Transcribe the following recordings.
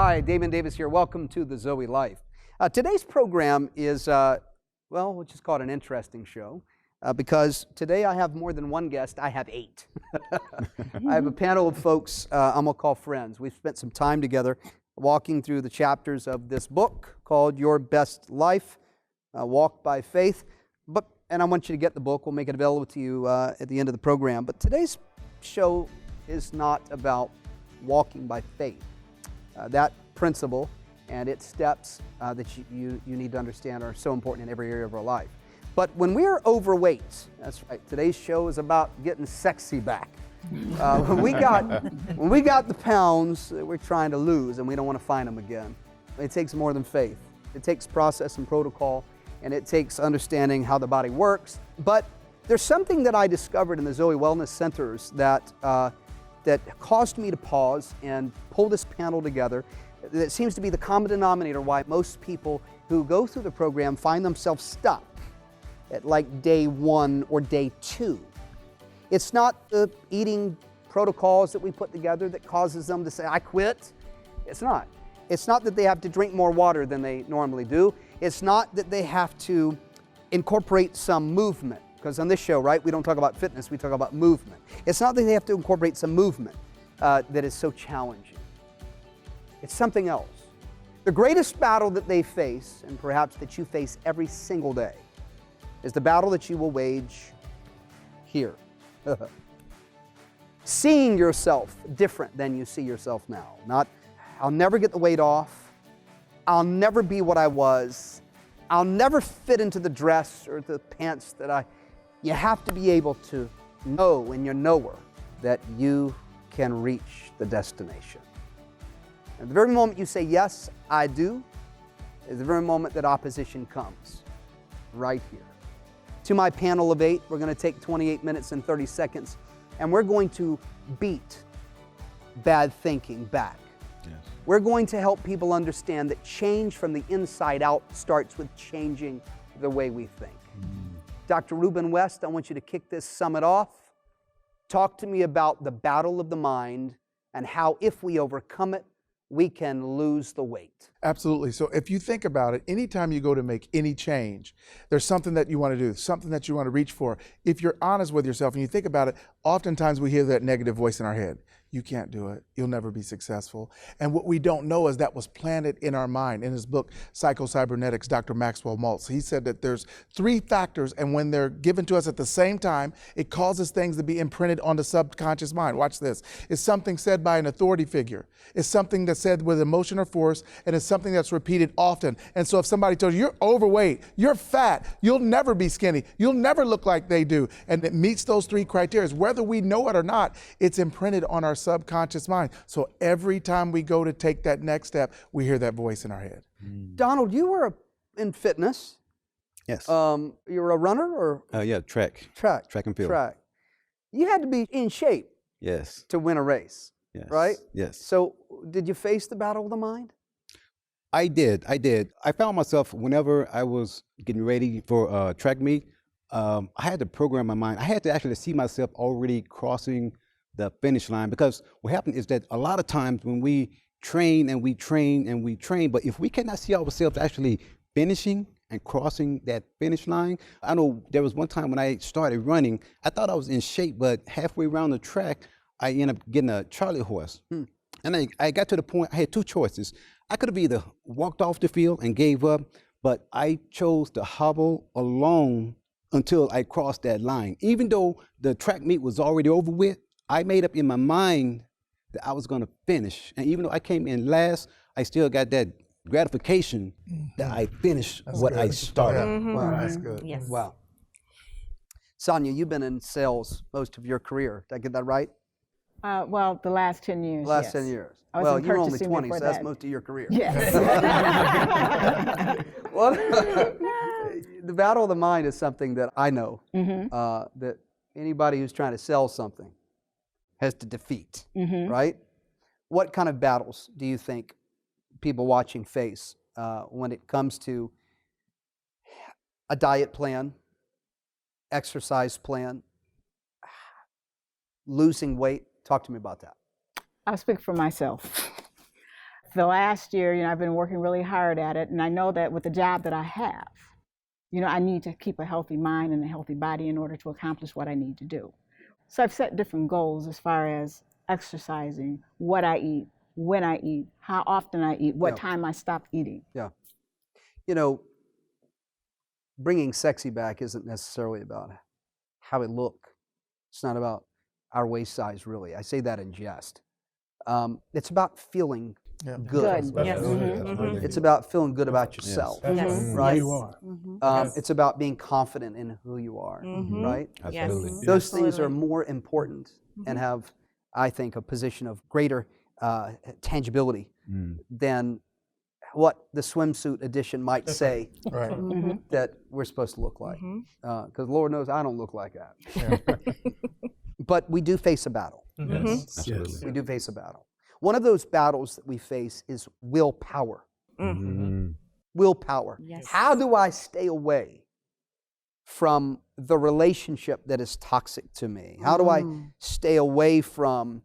Hi, Damon Davis here. Welcome to the Zoe Life. Today's program is, we'll just call it an interesting show because today I have more than one guest. I have 8. I have a panel of folks I'm going to call friends. We've spent some time together walking through the chapters of this book called Your Best Life, Walk by Faith. And I want you to get the book. We'll make it available to you at the end of the program. But today's show is not about walking by faith. That principle and its steps that you need to understand are so important in every area of our life. But when we're overweight, that's right, today's show is about getting sexy back. When we got the pounds that we're trying to lose and we don't want to find them again, it takes more than faith. It takes process and protocol, and it takes understanding how the body works. But there's something that I discovered in the Zoe Wellness Centers that caused me to pause and pull this panel together. That seems to be the common denominator why most people who go through the program find themselves stuck at like day 1 or day 2. It's not the eating protocols that we put together that causes them to say, I quit. It's not. It's not that they have to drink more water than they normally do. It's not that they have to incorporate some movement. Because on this show, right, we don't talk about fitness, we talk about movement. It's not that they have to incorporate some movement that is so challenging. It's something else. The greatest battle that they face, and perhaps that you face every single day, is the battle that you will wage here. Seeing yourself different than you see yourself now. Not, I'll never get the weight off. I'll never be what I was. I'll never fit into the dress or the pants that You have to be able to know in your knower that you can reach the destination. And the very moment you say, yes, I do, is the very moment that opposition comes, right here. To my panel of 8, we're going to take 28 minutes and 30 seconds, and we're going to beat bad thinking back. Yes. We're going to help people understand that change from the inside out starts with changing the way we think. Dr. Ruben West, I want you to kick this summit off. Talk to me about the battle of the mind and how, if we overcome it, we can lose the weight. Absolutely. So if you think about it, anytime you go to make any change, there's something that you want to do, something that you want to reach for. If you're honest with yourself and you think about it, oftentimes we hear that negative voice in our head. You can't do it. You'll never be successful. And what we don't know is that was planted in our mind. In his book, Psycho-Cybernetics, Dr. Maxwell Maltz, he said that there's 3 factors, and when they're given to us at the same time, it causes things to be imprinted on the subconscious mind. Watch this. It's something said by an authority figure. It's something that's said with emotion or force, and it's something that's repeated often. And so if somebody tells you, you're overweight, you're fat, you'll never be skinny, you'll never look like they do, and it meets those 3 criteria, whether we know it or not, it's imprinted on our subconscious mind. So every time we go to take that next step, we hear that voice in our head. Donald, you were in fitness. Yes. You were a runner or? Yeah, track. Track and field. Track. You had to be in shape. Yes. To win a race. Yes. Right? Yes. So did you face the battle of the mind? I did. I found myself whenever I was getting ready for a track meet, I had to program my mind. I had to actually see myself already crossing the finish line, because what happened is that a lot of times when we train and we train and we train, but if we cannot see ourselves actually finishing and crossing that finish line. I know there was one time when I started running, I thought I was in shape, but halfway around the track, I ended up getting a Charlie horse. And I got to the point, I had 2 choices. I could have either walked off the field and gave up, but I chose to hobble along until I crossed that line. Even though the track meet was already over with, I made up in my mind that I was going to finish. And even though I came in last, I still got that gratification that I finished what I started. Wow, that's good. Yes. Wow. Sonia, you've been in sales most of your career. Did I get that right? Well, the last 10 years, Last yes. 10 years. I was Well, in you're only purchasing 20, so before that's that. most of your career. Yes. Well, the battle of the mind is something that I know that anybody who's trying to sell something has to defeat, right? What kind of battles do you think people watching face when it comes to a diet plan, exercise plan, losing weight? Talk to me about that. I'll speak for myself. the last year, I've been working really hard at it, and I know that with the job that I have, I need to keep a healthy mind and a healthy body in order to accomplish what I need to do. So I've set different goals as far as exercising, what I eat, when I eat, how often I eat, what time I stop eating. Yeah. Bringing sexy back isn't necessarily about how we look. It's not about our waist size, really. I say that in jest. It's about feeling good. Yes. It's about feeling good about yourself, right? You are. It's about being confident in who you are, right? Absolutely. Those things are more important and have, I think, a position of greater tangibility than what the swimsuit edition might say Right. that we're supposed to look like. Because Lord knows I don't look like that. But we do face a battle. Yes. Absolutely. We do face a battle. One of those battles that we face is willpower. Willpower. Yes. How do I stay away from the relationship that is toxic to me? How do I stay away from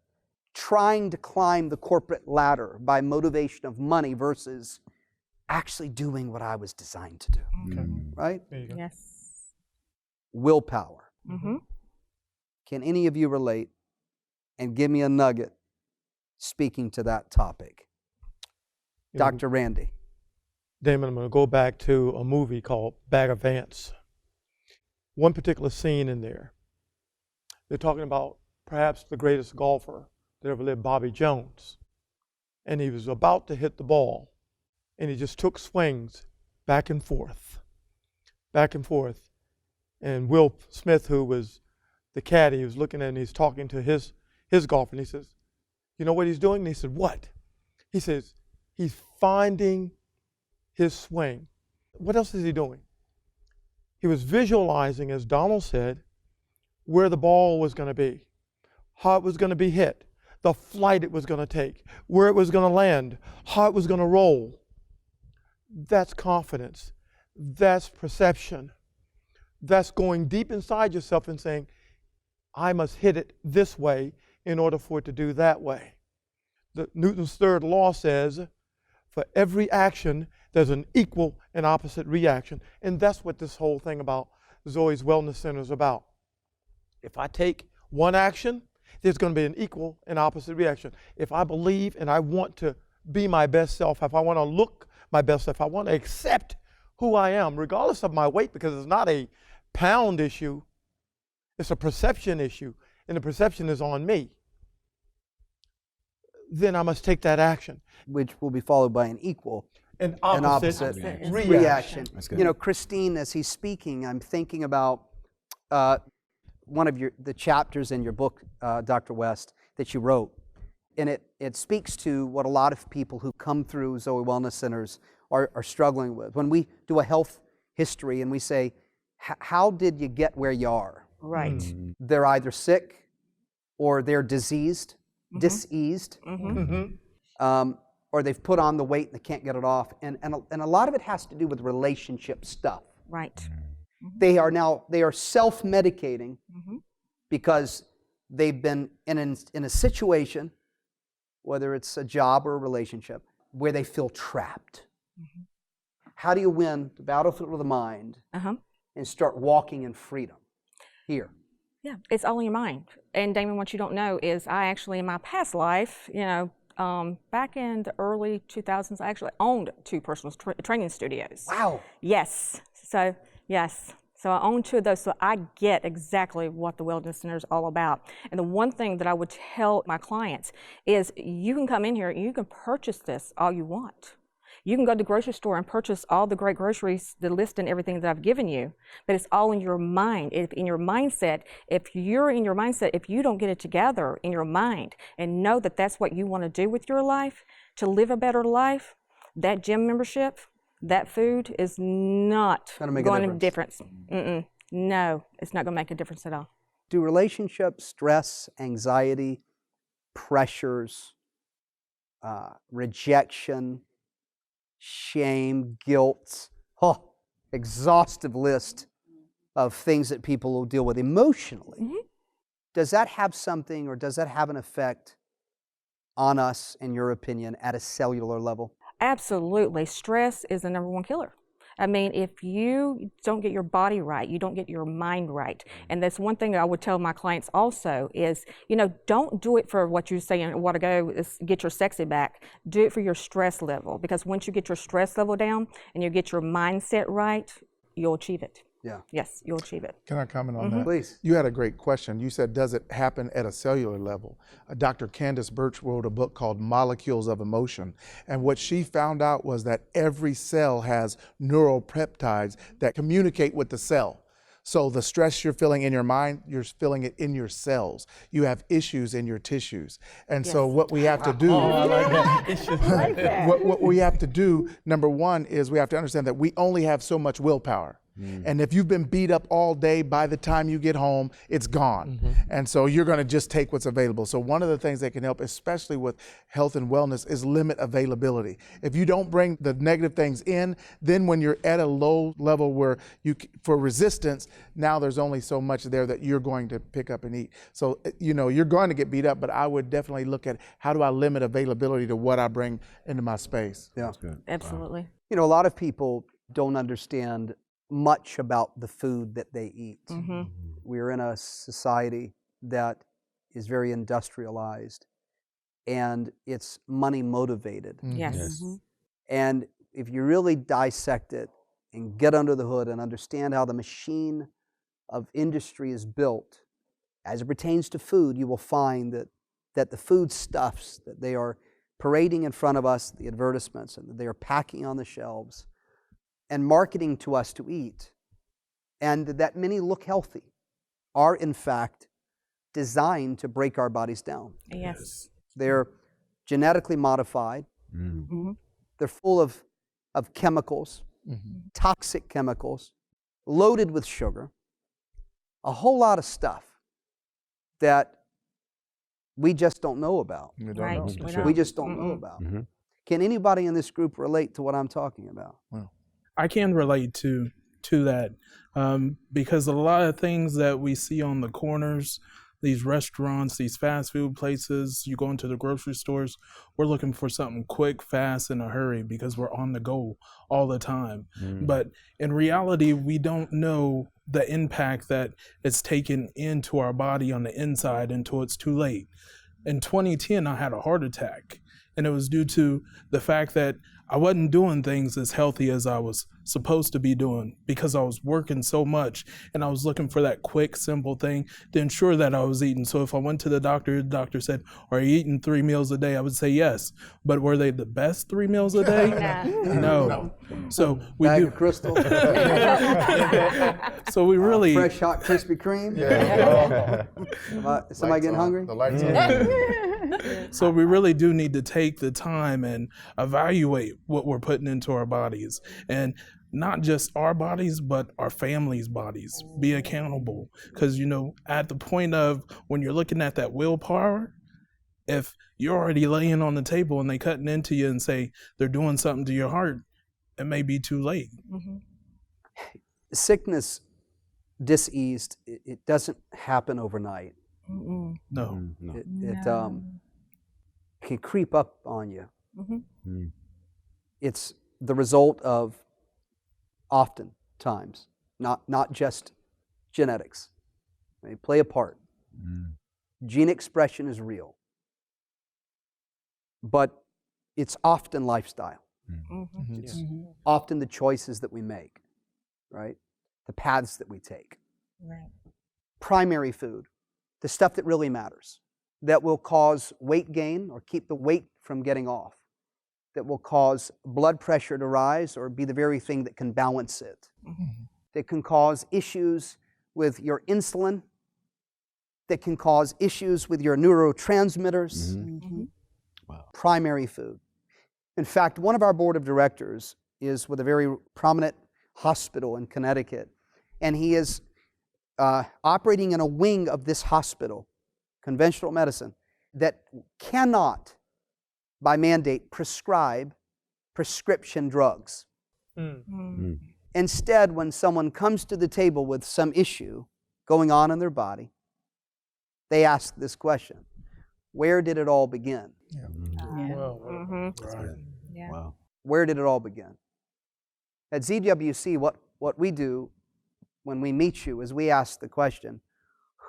trying to climb the corporate ladder by motivation of money versus actually doing what I was designed to do? Right? There you go. Yes. Willpower. Mm-hmm. Can any of you relate and give me a nugget speaking to that topic? You know, Dr. Randy. Damon, I'm going to go back to a movie called Bag of Ants. One particular scene in there, they're talking about perhaps the greatest golfer that ever lived, Bobby Jones. And he was about to hit the ball, and he just took swings back and forth, back and forth. And Will Smith, who was the caddy, was looking at it, and he's talking to his golfer, and he says, "You know what he's doing?" And he said, "What?" He says, "He's finding his swing." What else is he doing? He was visualizing, as Donald said, where the ball was going to be, how it was going to be hit, the flight it was going to take, where it was going to land, how it was going to roll. That's confidence. That's perception. That's going deep inside yourself and saying, I must hit it this way in order for it to do that way. Newton's third law says, for every action, there's an equal and opposite reaction. And that's what this whole thing about Zoe's Wellness Center is about. If I take one action, there's going to be an equal and opposite reaction. If I believe and I want to be my best self, if I want to look my best self, if I want to accept who I am, regardless of my weight, because it's not a pound issue, it's a perception issue, and the perception is on me, then I must take that action. Which will be followed by an equal An and opposite, opposite reaction. That's good. You know, Christine, as he's speaking, I'm thinking about one of the chapters in your book, Dr. West, that you wrote. And it speaks to what a lot of people who come through Zoe Wellness Centers are struggling with. When we do a health history and we say, how did you get where you are? Right. They're either sick or they're diseased, diseased, or they've put on the weight and they can't get it off. And a lot of it has to do with relationship stuff. Right. They are self-medicating because they've been in a situation, whether it's a job or a relationship, where they feel trapped. How do you win the battlefield of the mind and start walking in freedom? Here. Yeah, it's all in your mind. And Damon, what you don't know is I actually, in my past life, back in the early 2000s, I actually owned 2 personal training studios. Wow. Yes. So, yes. So I own 2 of those, so I get exactly what the Wellness Center is all about. And the one thing that I would tell my clients is you can come in here and you can purchase this all you want. You can go to the grocery store and purchase all the great groceries, the list and everything that I've given you, but it's all in your mind. If you're in your mindset, if you don't get it together in your mind and know that that's what you want to do with your life, to live a better life, that gym membership, that food is not Gonna make a going to make a difference. No, it's not going to make a difference at all. Do relationships, stress, anxiety, pressures, rejection, shame, guilt, exhaustive list of things that people will deal with emotionally. Does that have something, or does that have an effect on us, in your opinion, at a cellular level? Absolutely. Stress is the number one killer. I mean, if you don't get your body right, you don't get your mind right. And that's one thing I would tell my clients also is, don't do it for what you're saying a while ago, is get your sexy back. Do it for your stress level, because once you get your stress level down and you get your mindset right, you'll achieve it. Yeah. Yes, you'll achieve it. Can I comment on that? Please. You had a great question. You said, does it happen at a cellular level? Dr. Candace Birch wrote a book called Molecules of Emotion. And what she found out was that every cell has neuropeptides that communicate with the cell. So the stress you're feeling in your mind, you're feeling it in your cells. You have issues in your tissues. And so what we have to do, what we have to do, number one, is we have to understand that we only have so much willpower. And if you've been beat up all day, by the time you get home, it's gone. And so you're going to just take what's available. So one of the things that can help, especially with health and wellness, is limit availability. If you don't bring the negative things in, then when you're at a low level where for resistance, now there's only so much there that you're going to pick up and eat. So, you're going to get beat up, but I would definitely look at how do I limit availability to what I bring into my space. Yeah. Absolutely. A lot of people don't understand much about the food that they eat. We're in a society that is very industrialized, and it's money motivated. Yes. And if you really dissect it and get under the hood and understand how the machine of industry is built, as it pertains to food, you will find that the foodstuffs that they are parading in front of us, the advertisements, and that they are packing on the shelves and marketing to us to eat, and that many look healthy, are in fact designed to break our bodies down. Yes. They're genetically modified. They're full of chemicals, toxic chemicals, loaded with sugar, a whole lot of stuff that we just don't know about. Right. We just don't know about. Can anybody in this group relate to what I'm talking about? Well, I can relate to that because a lot of things that we see on the corners, these restaurants, these fast food places, you go into the grocery stores, we're looking for something quick, fast, in a hurry because we're on the go all the time. But in reality, we don't know the impact that it's taken into our body on the inside until it's too late. In 2010, I had a heart attack, and it was due to the fact that I wasn't doing things as healthy as I was supposed to be doing because I was working so much, and I was looking for that quick, simple thing to ensure that I was eating. So if I went to the doctor said, "Are you eating 3 meals a day?" I would say yes. But were they the best 3 meals a day? No. So we Bag do. of Crystal, So we really. fresh, hot, Krispy Kreme. Somebody getting hungry? The lights on. So we really do need to take the time and evaluate what we're putting into our bodies, and not just our bodies, but our families' bodies. Be accountable, because at the point of when you're looking at that willpower, if you're already laying on the table and they cutting into you and say they're doing something to your heart, it may be too late. Sickness, diseased, it doesn't happen overnight. No. It can creep up on you. It's the result of oftentimes, not just genetics. They play a part. Gene expression is real, but it's often lifestyle. It's often the choices that we make, right? The paths that we take. Right. Primary food, the stuff that really matters, that will cause weight gain or keep the weight from getting off, that will cause blood pressure to rise or be the very thing that can balance it, that can cause issues with your insulin, that can cause issues with your neurotransmitters. Wow. Primary food. In fact, one of our board of directors is with a very prominent hospital in Connecticut, and he is operating in a wing of this hospital, conventional medicine, that cannot, by mandate, prescribe prescription drugs. Instead, when someone comes to the table with some issue going on in their body, they ask this question: where did it all begin? Yeah. Wow. Mhm. Yeah. Wow. Where did it all begin? At ZWC, what we do when we meet you is we ask the question,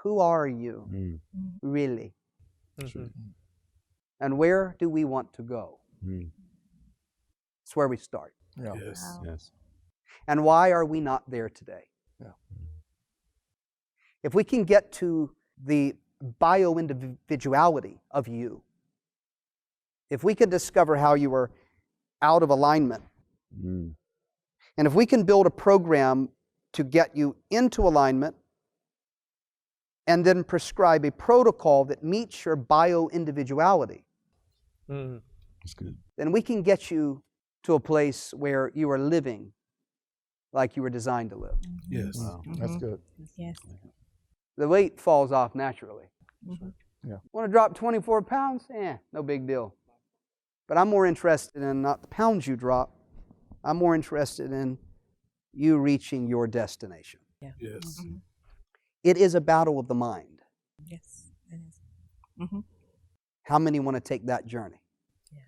who are you Mm. really? Mhm. And where do we want to go? Mm. It's where we start. Yeah. Yes. Wow. Yes. And why are we not there today? Yeah. If we can get to the bio-individuality of you, if we can discover how you are out of alignment, Mm. and if we can build a program to get you into alignment and then prescribe a protocol that meets your bio-individuality, Mhm. That's good. then we can get you to a place where you are living like you were designed to live. Yes. Wow. That's good. Yes. The weight falls off naturally. Mhm. Want to drop 24 pounds? No big deal. But I'm more interested in not the pounds you drop. I'm more interested in you reaching your destination. Yes. It is a battle of the mind. Yes. It is. Mhm. How many want to take that journey?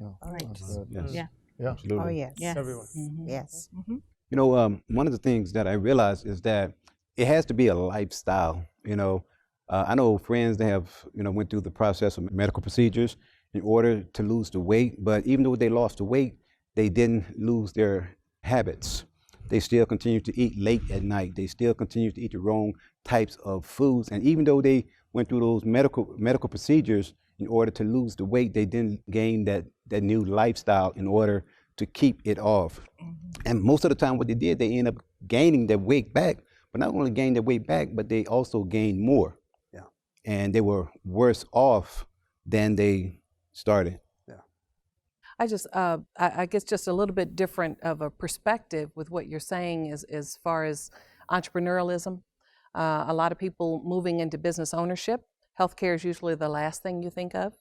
Yeah. All right. That's good. Yes. Yeah. Yeah. Absolutely. Oh, yes. Yes. Everyone. Yes. Mhm. You know, one of the things that I realized is that it has to be a lifestyle. You know, I know friends that have, went through the process of medical procedures in order to lose the weight, but even though they lost the weight, they didn't lose their habits. They still continue to eat late at night. They still continue to eat the wrong types of foods. And even though they went through those medical procedures in order to lose the weight, they didn't gain that new lifestyle in order to keep it off. And most of the time what they did, they end up gaining their weight back, but not only gained their weight back, but they also gained more. Yeah. And they were worse off than they started. I just, I guess, just a little bit different of a perspective with what you're saying as far as entrepreneurialism. A lot of people moving into business ownership. Healthcare is usually the last thing you think of.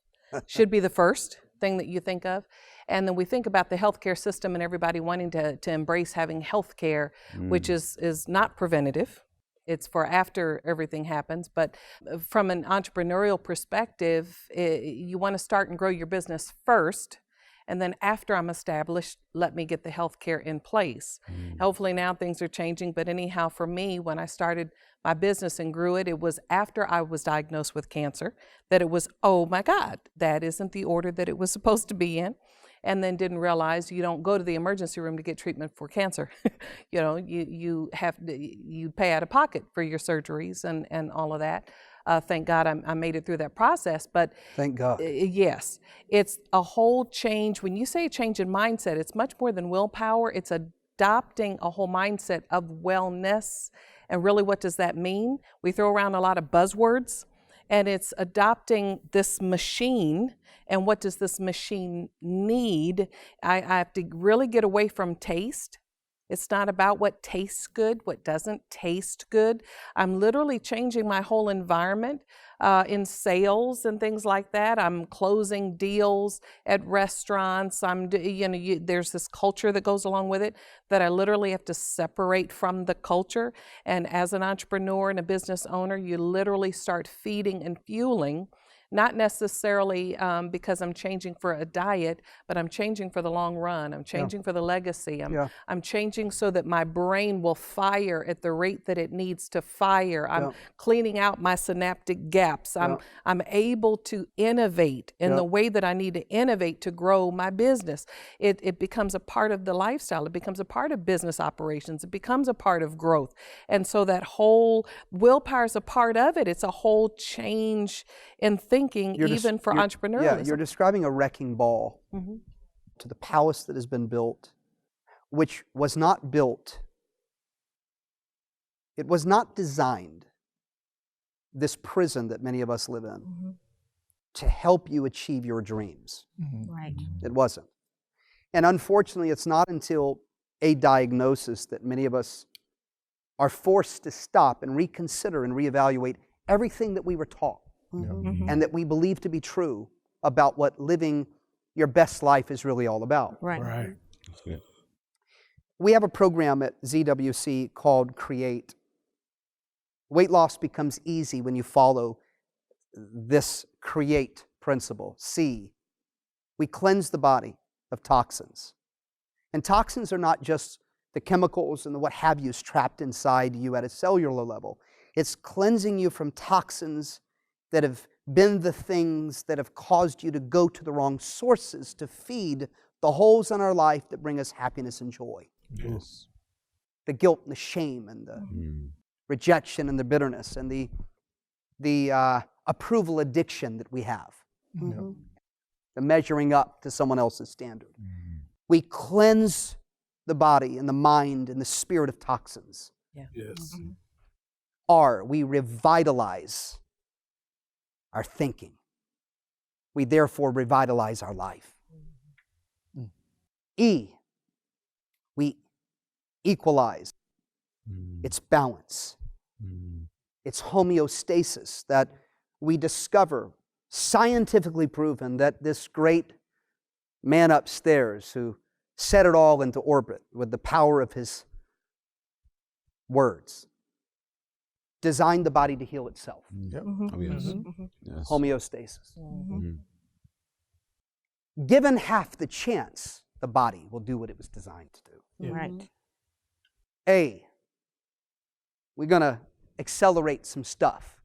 Should be the first thing that you think of. And then we think about the healthcare system and everybody wanting to embrace having healthcare, which is not preventative. It's for after everything happens. But from an entrepreneurial perspective, you want to start and grow your business first. And then after I'm established, let me get the healthcare in place. Hopefully now things are changing. But anyhow, for me, when I started my business and grew it, it was after I was diagnosed with cancer that it was, oh my God, that isn't the order that it was supposed to be in. And then didn't realize you don't go to the emergency room to get treatment for cancer. You pay out of pocket for your surgeries and all of that. Thank God I made it through that process. But Thank God. yes, it's a whole change. When you say a change in mindset, it's much more than willpower. It's adopting a whole mindset of wellness. And really, what does that mean? We throw around a lot of buzzwords, and it's adopting this machine. And what does this machine need? I have to really get away from taste. It's not about what tastes good, what doesn't taste good. I'm literally changing my whole environment in sales and things like that. I'm closing deals at restaurants. There's this culture that goes along with it that I literally have to separate from the culture. And as an entrepreneur and a business owner, you literally start feeding and fueling. Not necessarily because I'm changing for a diet, but I'm changing for the long run. I'm changing for the legacy. I'm changing so that my brain will fire at the rate that it needs to fire. I'm cleaning out my synaptic gaps. I'm able to innovate in the way that I need to innovate to grow my business. It becomes a part of the lifestyle. It becomes a part of business operations. It becomes a part of growth. And so that whole willpower is a part of it. It's a whole change in thinking, even for entrepreneurialism. Yeah, you're describing a wrecking ball to the palace that has been built, which was not built. It was not designed, this prison that many of us live in, to help you achieve your dreams. Right. It wasn't. And unfortunately, it's not until a diagnosis that many of us are forced to stop and reconsider and reevaluate everything that we were taught. And that we believe to be true about what living your best life is really all about. Right. We have a program at ZWC called Create. Weight loss becomes easy when you follow this CREATE principle. C, We cleanse the body of toxins. And toxins are not just the chemicals and the what have yous trapped inside you at a cellular level. It's cleansing you from toxins that have been the things that have caused you to go to the wrong sources to feed the holes in our life that bring us happiness and joy. Yes. The guilt and the shame and the rejection and the bitterness and the approval addiction that we have. The measuring up to someone else's standard. We cleanse the body and the mind and the spirit of toxins. Yes. R, we revitalize our thinking. We therefore revitalize our life. E, we equalize. It's balance. It's homeostasis that we discover, scientifically proven, that this great man upstairs who set it all into orbit with the power of his words designed the body to heal itself. Oh, yes. Yes. Homeostasis. Given half the chance, the body will do what it was designed to do. Right. A, we're going to accelerate some stuff.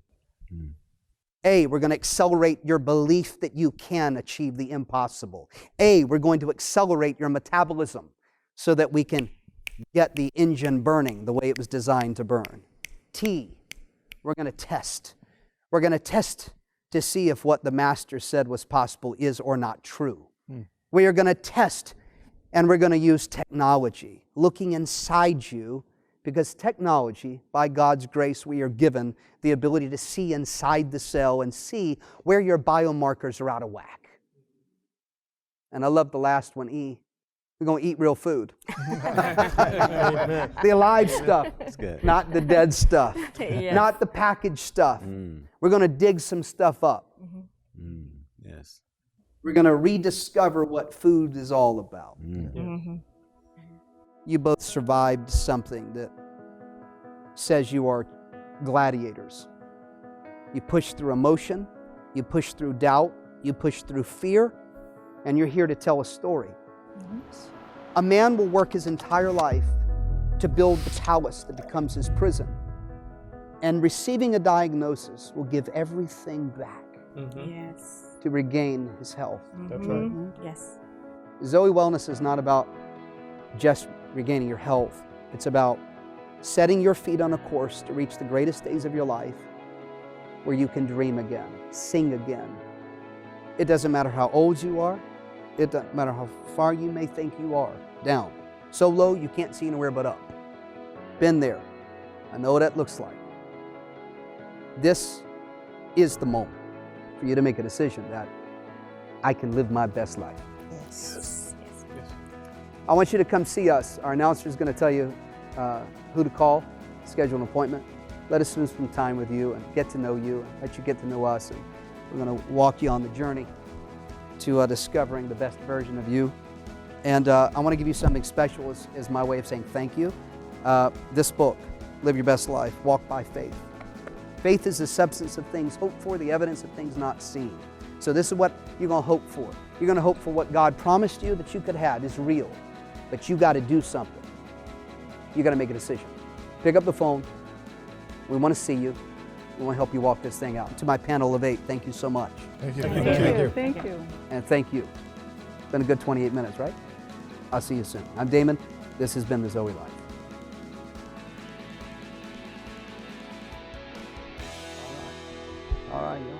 A, we're going to accelerate your belief that you can achieve the impossible. A, we're going to accelerate your metabolism so that we can get the engine burning the way it was designed to burn. T, we're going to test. We're going to test to see if what the Master said was possible is or not true. We are going to test, and we're going to use technology, looking inside you, because technology, by God's grace, we are given the ability to see inside the cell and see where your biomarkers are out of whack. And I love the last one, E. We're going to eat real food. The alive stuff, not the dead stuff, Yes. not the packaged stuff. We're going to dig some stuff up. Yes. We're going to rediscover what food is all about. You both survived something that says you are gladiators. You push through emotion, you push through doubt, you push through fear, and you're here to tell a story. A man will work his entire life to build the palace that becomes his prison, and receiving a diagnosis will give everything back Yes. to regain his health. That's right. Yes. Zoe Wellness is not about just regaining your health. It's about setting your feet on a course to reach the greatest days of your life where you can dream again, sing again. It doesn't matter how old you are. It doesn't matter how far you may think you are down. So low you can't see anywhere but up. Been there. I know what that looks like. This is the moment for you to make a decision that I can live my best life. Yes. I want you to come see us. Our announcer is going to tell you who to call, schedule an appointment. Let us spend some time with you and get to know you, and let you get to know us. And we're going to walk you on the journey to discovering the best version of you. And I want to give you something special as my way of saying thank you. This book, Live Your Best Life, Walk by Faith. Faith is the substance of things hoped for, the evidence of things not seen. So this is what you're going to hope for. You're going to hope for what God promised you that you could have is real. But you got to do something. You got to make a decision. Pick up the phone. We want to see you. We want to help you walk this thing out. To my panel of 8, thank you so much. Thank you. Thank you. And thank you. It's been a good 28 minutes, right? I'll see you soon. I'm Damon. This has been the Zoe Life. All right, y'all.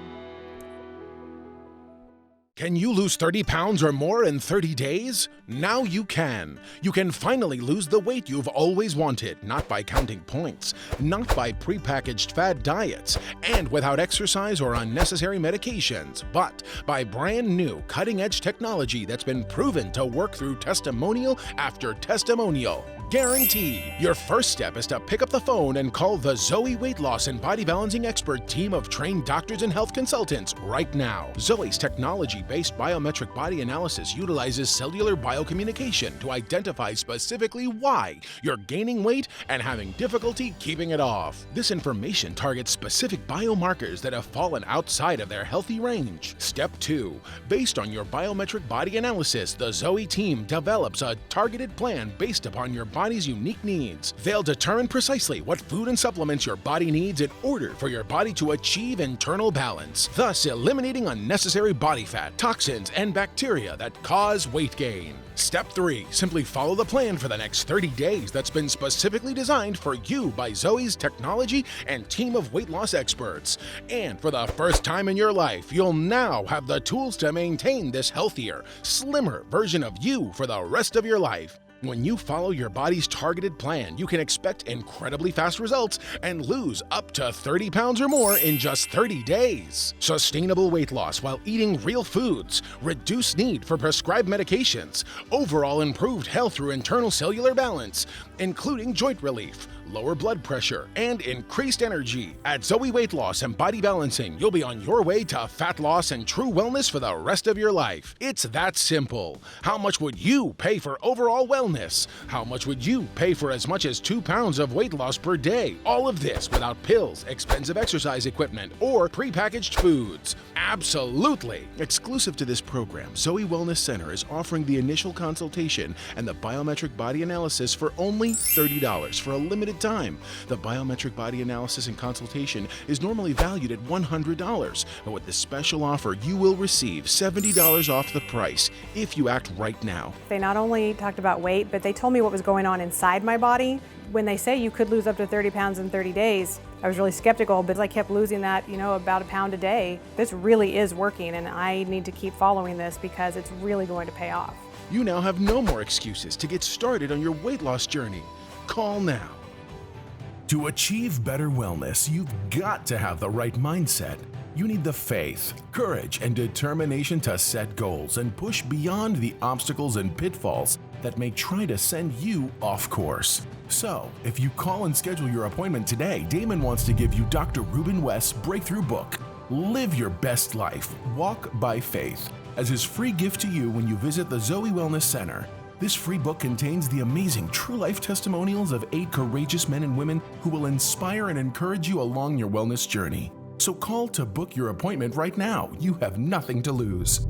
Can you lose 30 pounds or more in 30 days? Now you can. You can finally lose the weight you've always wanted, not by counting points, not by prepackaged fad diets, and without exercise or unnecessary medications, but by brand new cutting-edge technology that's been proven to work through testimonial after testimonial. Guaranteed. Your first step is to pick up the phone and call the Zoe Weight Loss and Body Balancing Expert team of trained doctors and health consultants right now. Zoe's technology-based biometric body analysis utilizes cellular biochemistry biocommunication to identify specifically why you're gaining weight and having difficulty keeping it off. This information targets specific biomarkers that have fallen outside of their healthy range. Step 2. Based on your biometric body analysis, the Zoe team develops a targeted plan based upon your body's unique needs. They'll determine precisely what food and supplements your body needs in order for your body to achieve internal balance, thus eliminating unnecessary body fat, toxins, and bacteria that cause weight gain. Step 3. Simply follow the plan for the next 30 days that's been specifically designed for you by Zoe's technology and team of weight loss experts. And for the first time in your life, you'll now have the tools to maintain this healthier, slimmer version of you for the rest of your life. When you follow your body's targeted plan, you can expect incredibly fast results and lose up to 30 pounds or more in just 30 days. Sustainable weight loss while eating real foods, reduced need for prescribed medications, overall improved health through internal cellular balance, including joint relief, lower blood pressure, and increased energy. At Zoe Weight Loss and Body Balancing, you'll be on your way to fat loss and true wellness for the rest of your life. It's that simple. How much would you pay for overall wellness? How much would you pay for as much as 2 pounds of weight loss per day? All of this without pills, expensive exercise equipment, or prepackaged foods. Absolutely! Exclusive to this program, Zoe Wellness Center is offering the initial consultation and the biometric body analysis for only $30 for a limited time. The biometric body analysis and consultation is normally valued at $100, but with this special offer, you will receive $70 off the price if you act right now. They not only talked about weight, but they told me what was going on inside my body. When they say you could lose up to 30 pounds in 30 days, I was really skeptical, but I kept losing that, about a pound a day. This really is working, and I need to keep following this because it's really going to pay off. You now have no more excuses to get started on your weight loss journey. Call now. To achieve better wellness, you've got to have the right mindset. You need the faith, courage, and determination to set goals and push beyond the obstacles and pitfalls that may try to send you off course. So, if you call and schedule your appointment today, Damon wants to give you Dr. Ruben West's breakthrough book, Live Your Best Life, Walk by Faith, as his free gift to you when you visit the Zoe Wellness Center. This free book contains the amazing true life testimonials of 8 courageous men and women who will inspire and encourage you along your wellness journey. So call to book your appointment right now. You have nothing to lose.